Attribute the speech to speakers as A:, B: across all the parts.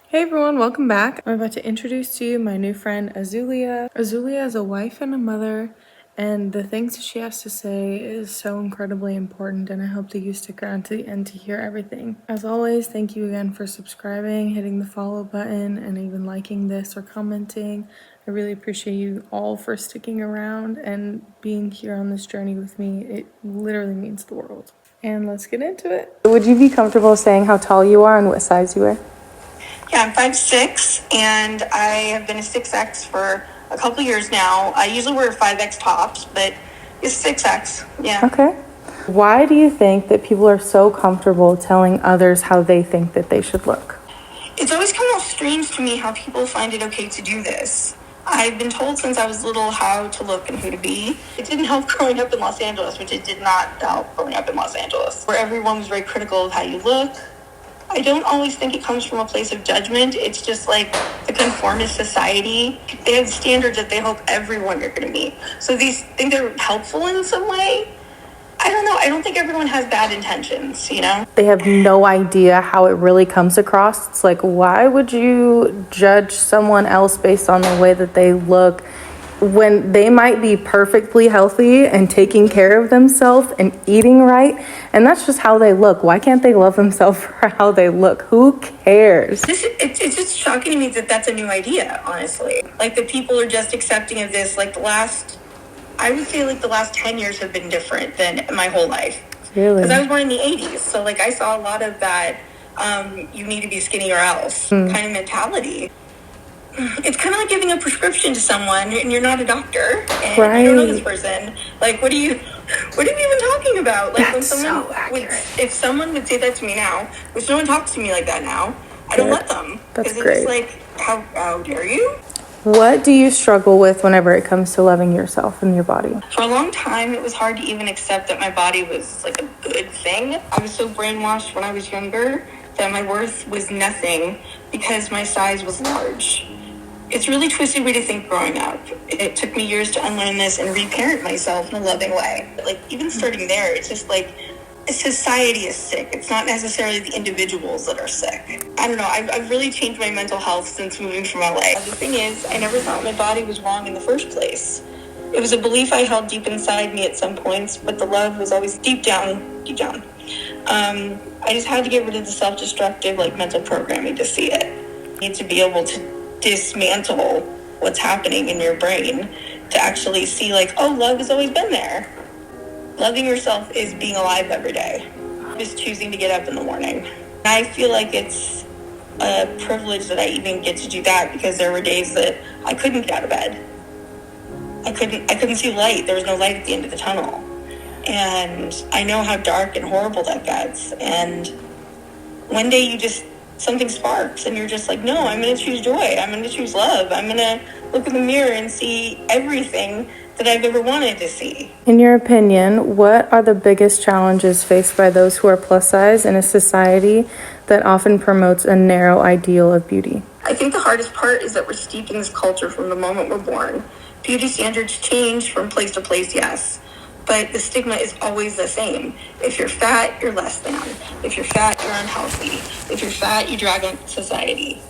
A: Hey everyone, welcome back. I'm about to introduce to you my new friend Azuleia. Azuleia is a wife and a mother, and the things that she has to say is so incredibly important, and I hope that you stick around to the end to hear everything. As always, thank you again for subscribing, hitting the follow button, and even liking this or commenting. I really appreciate you all for sticking around and being here on this journey with me. It literally means the world. And let's get into it. Would you be comfortable saying how tall you are and what size you wear?
B: Yeah, I'm 5'6", and I have been a 6X for a couple years now. I usually wear 5X tops, but it's 6X, yeah.
A: Okay. Why do you think that people are so comfortable telling others how they think that they should look?
B: It's always come off strange to me how people find it okay to do this. I've been told since I was little how to look and who to be. It didn't help growing up in Los Angeles, which it did not help growing up in Los Angeles, where everyone was very critical of how you look. I don't always think it comes from a place of judgment. It's just like the conformist society. They have standards that they hope everyone you're going to meet. So these think they're helpful in some way. I don't know. I don't think everyone has bad intentions, you know?
A: They have no idea how it really comes across. It's like, why would you judge someone else based on the way that they look when they might be perfectly healthy and taking care of themselves and eating right? And that's just how they look. Why can't they love themselves for how they look? Who cares?
B: It's just shocking to me that that's a new idea, honestly. Like, the people are just accepting of this. Like, I would say the last 10 years have been different than my whole life.
A: Really?
B: Because I was born in the 80s. So, I saw a lot of that, you need to be skinny or else kind of mentality. It's kind of like giving a prescription to someone and you're not a doctor and you don't know this person. Like, what are you even talking about? Like,
A: That's so accurate.
B: If someone would say that to me now, which no one talks to me like that now, I don't let them.
A: That's
B: great.
A: It's
B: like, how dare you?
A: What do you struggle with whenever it comes to loving yourself and your body?
B: For a long time, it was hard to even accept that my body was like a good thing. I was so brainwashed when I was younger that my worth was nothing because my size was large. It's a really twisted way to think growing up. It took me years to unlearn this and reparent myself in a loving way. Like, even starting there, it's just like, society is sick. It's not necessarily the individuals that are sick. I don't know. I've really changed my mental health since moving from LA. The thing is, I never thought my body was wrong in the first place. It was a belief I held deep inside me at some points, but the love was always deep down. I just had to get rid of the self-destructive, mental programming to see it. You need to be able to dismantle what's happening in your brain to actually see, oh, love has always been there. Loving yourself is being alive every day. Just choosing to get up in the morning. I feel like it's a privilege that I even get to do that because there were days that I couldn't get out of bed. I couldn't see light. There was no light at the end of the tunnel. And I know how dark and horrible that gets. And one day something sparks and you're just like, no, I'm going to choose joy. I'm going to choose love. I'm going to look in the mirror and see everything that I've ever wanted to see.
A: In your opinion, what are the biggest challenges faced by those who are plus size in a society that often promotes a narrow ideal of beauty?
B: I think the hardest part is that we're steeped in this culture from the moment we're born. Beauty standards change from place to place, yes. But the stigma is always the same. If you're fat, you're less than. If you're fat, you're unhealthy. If you're fat, you drag on society.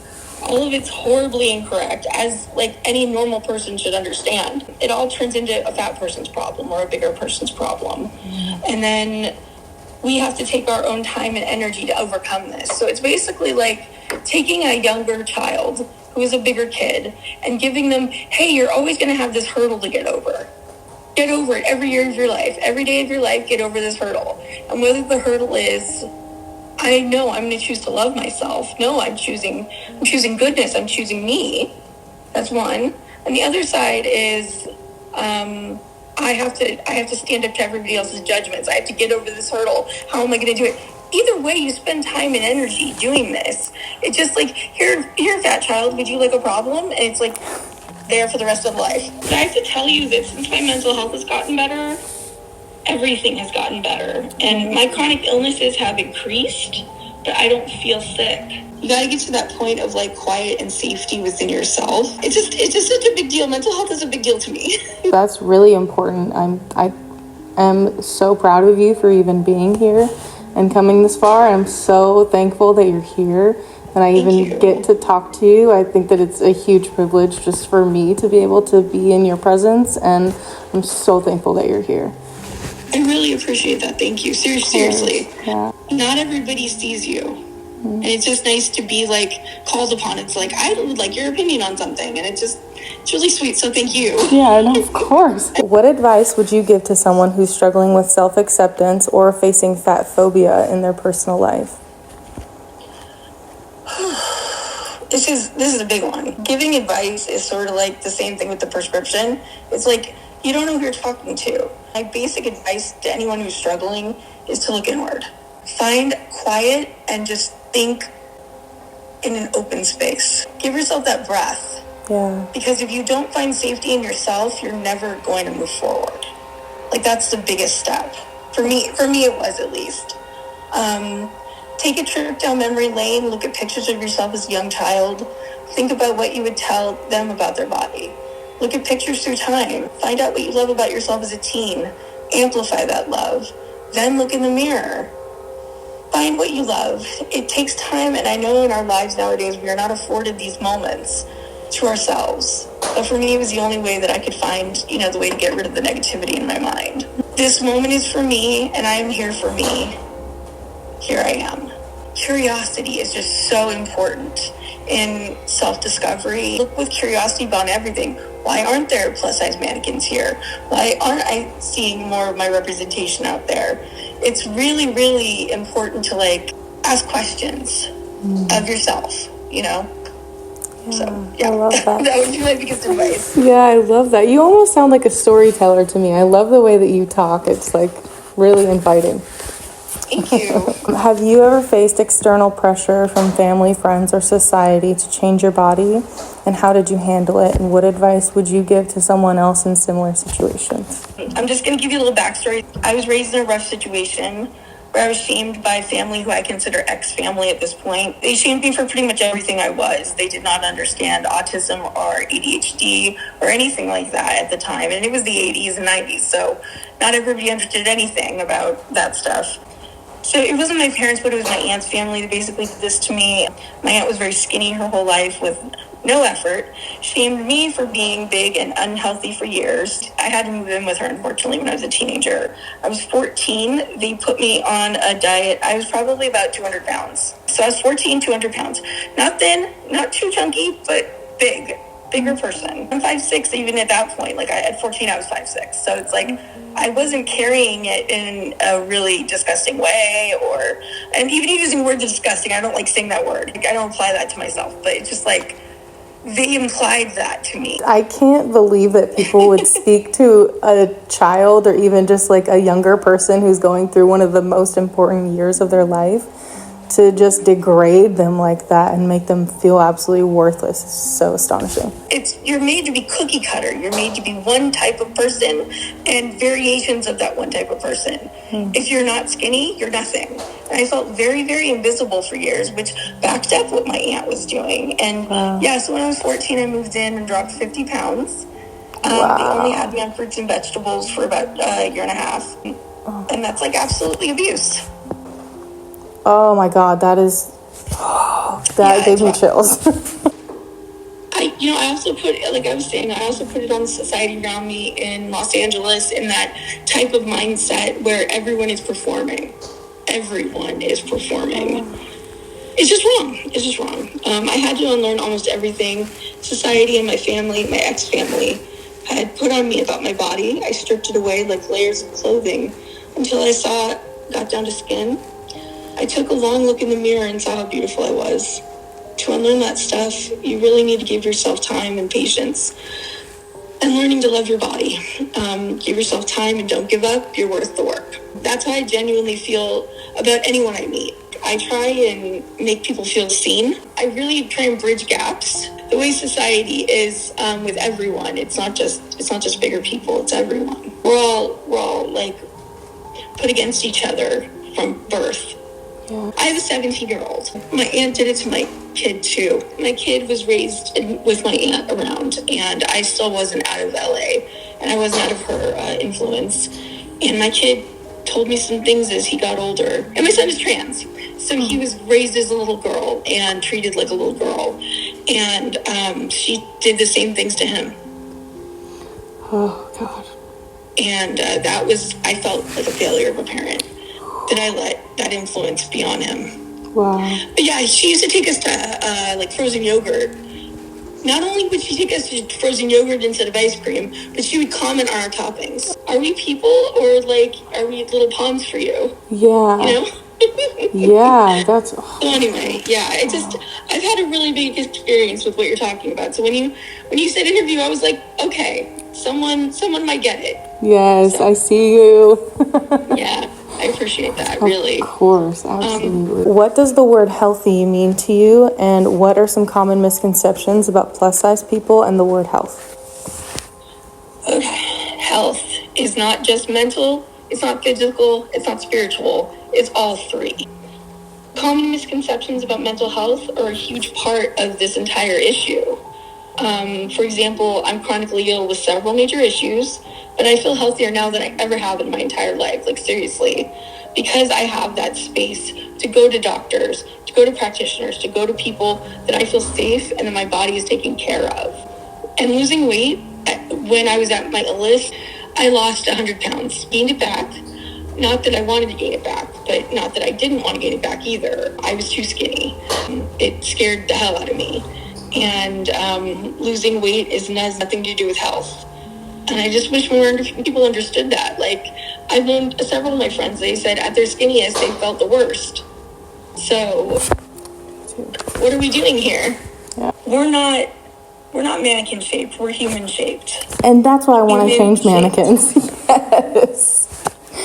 B: All of it's horribly incorrect, as any normal person should understand. It all turns into a fat person's problem or a bigger person's problem. And then we have to take our own time and energy to overcome this. So it's basically like taking a younger child who is a bigger kid and giving them, hey, you're always going to have this hurdle to get over. Get over it every year of your life. Every day of your life, get over this hurdle. And whether the hurdle is, I know I'm going to choose to love myself. No, I'm choosing goodness. I'm choosing me. That's one. And the other side is, I have to stand up to everybody else's judgments. I have to get over this hurdle. How am I going to do it? Either way, you spend time and energy doing this. It's just here, fat child, would you like a problem? And it's there for the rest of life. But I have to tell you that since my mental health has gotten better, everything has gotten better. And my chronic illnesses have increased, but I don't feel sick. You got to get to that point of quiet and safety within yourself. It's just such a big deal. Mental health is a big deal to me.
A: That's really important. I am so proud of you for even being here and coming this far. I'm so thankful that you're here and I
B: Thank
A: even
B: you.
A: get to talk to you. I think that it's a huge privilege just for me to be able to be in your presence, and I'm so thankful that you're here.
B: I really appreciate that. Thank you. Seriously.
A: Yeah.
B: Not everybody sees you. And it's just nice to be like called upon. It's like, I would like your opinion on something. And it's really sweet. So thank you.
A: Yeah, no, of course. What advice would you give to someone who's struggling with self-acceptance or facing fat phobia in their personal life?
B: This is a big one. Giving advice is sort of like the same thing with the prescription. It's like, you don't know who you're talking to. My basic advice to anyone who's struggling is to look inward. Find quiet and just think in an open space. Give yourself that breath.
A: Yeah.
B: Because if you don't find safety in yourself, you're never going to move forward. Like, that's the biggest step. For me it was, at least. Take a trip down memory lane, look at pictures of yourself as a young child. Think about what you would tell them about their body. Look at pictures through time. Find out what you love about yourself as a teen. Amplify that love. Then look in the mirror. Find what you love. It takes time, and I know in our lives nowadays we are not afforded these moments to ourselves. But for me, it was the only way that I could find, the way to get rid of the negativity in my mind. This moment is for me, and I am here for me. Here I am. Curiosity is just so important in self-discovery. Look with curiosity about everything. Why aren't there plus-size mannequins here? Why aren't I seeing more of my representation out there? It's really, really important to ask questions of yourself, So, yeah,
A: I love that.
B: That would be my biggest advice.
A: Yeah, I love that. You almost sound like a storyteller to me. I love the way that you talk. It's really inviting.
B: Thank you.
A: Have you ever faced external pressure from family, friends, or society to change your body? And how did you handle it? And what advice would you give to someone else in similar situations?
B: I'm just going to give you a little backstory. I was raised in a rough situation where I was shamed by family who I consider ex-family at this point. They shamed me for pretty much everything I was. They did not understand autism or ADHD or anything like that at the time. And it was the 80s and 90s, so not everybody understood anything about that stuff. So it wasn't my parents, but it was my aunt's family that basically did this to me. My aunt was very skinny her whole life with no effort, shamed me for being big and unhealthy for years. I had to move in with her, unfortunately, when I was a teenager. I was 14. They put me on a diet. I was probably about 200 pounds. So I was 14, 200 pounds. Not thin, not too chunky, but bigger person. I'm 5'6", even at that point. At 14, I was 5'6". So it's I wasn't carrying it in a really disgusting way, and even using words disgusting, I don't like saying that word. I don't apply that to myself, but it's just they implied that to me.
A: I can't believe that people would speak to a child or even just a younger person who's going through one of the most important years of their life to just degrade them like that and make them feel absolutely worthless. It's so astonishing.
B: You're made to be cookie cutter. You're made to be one type of person and variations of that one type of person. If you're not skinny, you're nothing. And I felt very, very invisible for years, which backed up what my aunt was doing. And so when I was 14, I moved in and dropped 50 pounds. They only had me on fruits and vegetables for about a year and a half. And that's absolutely abuse.
A: Oh my God, that gave me chills.
B: I also put, I also put it on the society around me in Los Angeles in that type of mindset where everyone is performing. Everyone is performing. It's just wrong. It's just wrong. I had to unlearn almost everything society and my family, my ex-family, had put on me about my body. I stripped it away like layers of clothing until I got down to skin. I took a long look in the mirror and saw how beautiful I was. To unlearn that stuff, you really need to give yourself time and patience and learning to love your body. Give yourself time and don't give up. You're worth the work. That's how I genuinely feel about anyone I meet. I try and make people feel seen. I really try and bridge gaps. The way society is with everyone, it's not just bigger people, it's everyone. We're all put against each other from birth. I have a 17-year-old. My aunt did it to my kid too. My kid was raised with my aunt around, and I still wasn't out of LA, and I wasn't out of her influence. And my kid told me some things as he got older. And my son is trans. So he was raised as a little girl and treated like a little girl. And she did the same things to him.
A: Oh, God.
B: And that was, I felt like a failure of a parent, that I let that influence be on him.
A: Wow.
B: But yeah, she used to take us to like frozen yogurt. Not only would she take us to frozen yogurt instead of ice cream, but she would comment on our toppings. Are we people, or like, are we little pawns for you?
A: Yeah.
B: You know?
A: Yeah, that's...
B: So anyway, yeah, I've had a really big experience with what you're talking about. So when you said interview, I was like, okay, someone might get it.
A: Yes, so, I see you.
B: Yeah, I appreciate that, really.
A: Of course, absolutely. What does the word healthy mean to you, and what are some common misconceptions about plus-size people and the word health?
B: Okay, health is not just mental, it's not physical, it's not spiritual, it's all three. Common misconceptions about mental health are a huge part of this entire issue. For example, I'm chronically ill with several major issues, but I feel healthier now than I ever have in my entire life, like seriously, because I have that space to go to doctors, to go to practitioners, to go to people that I feel safe and that my body is taken care of. And losing weight, when I was at my illest, I lost 100 pounds, gained it back. Not that I wanted to gain it back, but not that I didn't want to gain it back either. I was too skinny. It scared the hell out of me. And losing weight has nothing to do with health. And I just wish more people understood that. Like, I've known several of my friends, they said at their skinniest, they felt the worst. So, what are we doing here? Yeah. We're not mannequin shaped, we're human shaped.
A: And that's why I want to change mannequins. Yes.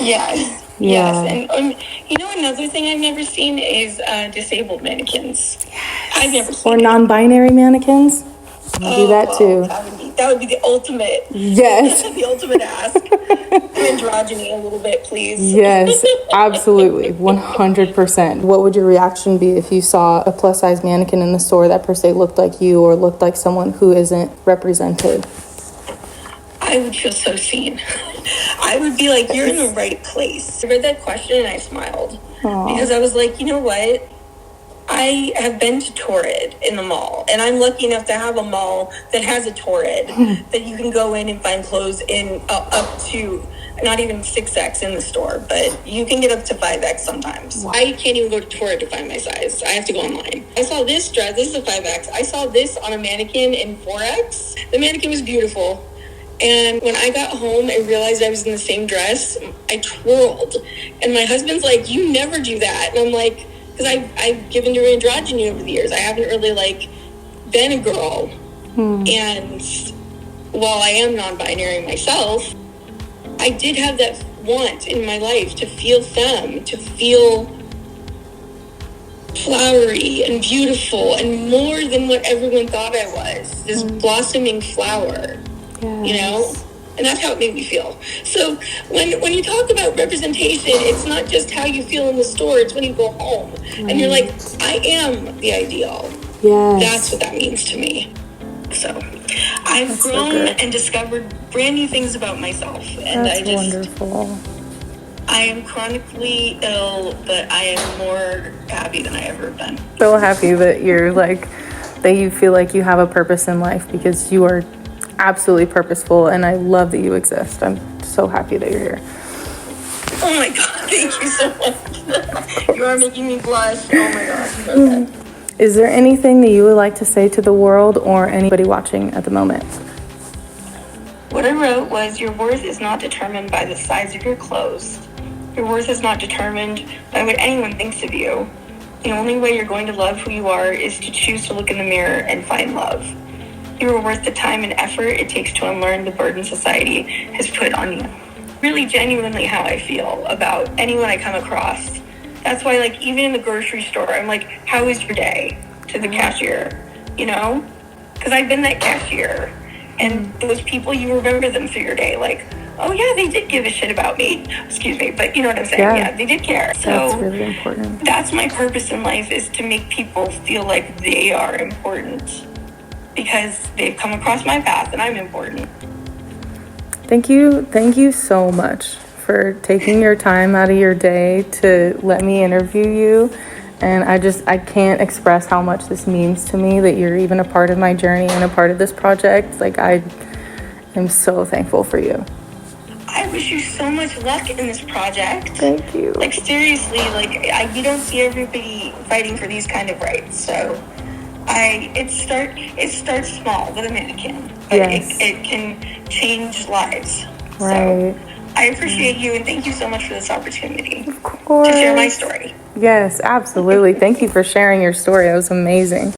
B: Yes.
A: Yeah.
B: Yes. And you know, another thing I've never seen is disabled mannequins. Yes. I've never seen
A: or non-binary mannequins. Do that too.
B: That would be the ultimate.
A: Yes.
B: The ultimate ask. Androgyny a little bit, please.
A: Yes, absolutely. 100%. What would your reaction be if you saw a plus size mannequin in the store that per se looked like you or looked like someone who isn't represented?
B: I would feel so seen. I would be like, you're in the right place. I read that question and I smiled. Aww. Because I was like, you know what? I have been to Torrid in the mall, and I'm lucky enough to have a mall that has a Torrid that you can go in and find clothes in up to not even 6X in the store, but you can get up to 5X sometimes. Wow. I can't even go to Torrid to find my size. I have to go online. I saw this dress. This is a 5X. I saw this on a mannequin in 4X. The mannequin was beautiful. And when I got home and realized I was in the same dress, I twirled. And my husband's like, you never do that. And I'm like, because I've given to androgyny over the years. I haven't really, like, been a girl. And while I am non-binary myself, I did have that want in my life to feel femme, to feel flowery and beautiful and more than what everyone thought I was. This blossoming flower, yes. You know? And that's how it made me feel. So when you talk about representation, it's not just how you feel in the store, it's when you go home. Right. And you're like, I am the ideal.
A: Yes.
B: That's what that means to me. So I've grown and discovered brand new things about myself. And
A: that's wonderful.
B: I am chronically ill, but I am more happy than I ever have been.
A: So happy that you're like, that you feel like you have a purpose in life, because you are absolutely purposeful, and I love that you exist. I'm so happy that you're here.
B: Oh my God, thank you so much. You are making me blush. Oh my gosh. Okay.
A: Is there anything that you would like to say to the world or anybody watching at the moment?
B: What I wrote was, your worth is not determined by the size of your clothes. Your worth is not determined by what anyone thinks of you. The only way you're going to love who you are is to choose to look in the mirror and find love. You are worth the time and effort it takes to unlearn the burden society has put on you. Really genuinely how I feel about anyone I come across. That's why, like, even in the grocery store, I'm like, how is your day? To the cashier, you know? Because I've been that cashier. And those people, you remember them through your day. Like, oh yeah, they did give a shit about me. Excuse me, but you know what I'm saying? Yeah, they did care. So
A: that's really important.
B: That's my purpose in life, is to make people feel like they are important. Because they've come across my path and I'm important.
A: Thank you so much for taking your time out of your day to let me interview you And I can't express how much this means to me that you're even a part of my journey and a part of this project. Like, I am so thankful for you.
B: I wish you so much luck in this project.
A: Thank you.
B: Like, seriously, like, you don't see everybody fighting for these kind of rights. So it starts small with a mannequin, but
A: Yes.
B: it can change lives.
A: Right.
B: So I appreciate you, and thank you so much for this opportunity
A: Of course.
B: to share my story.
A: Yes, absolutely. Thank you for sharing your story. It was amazing.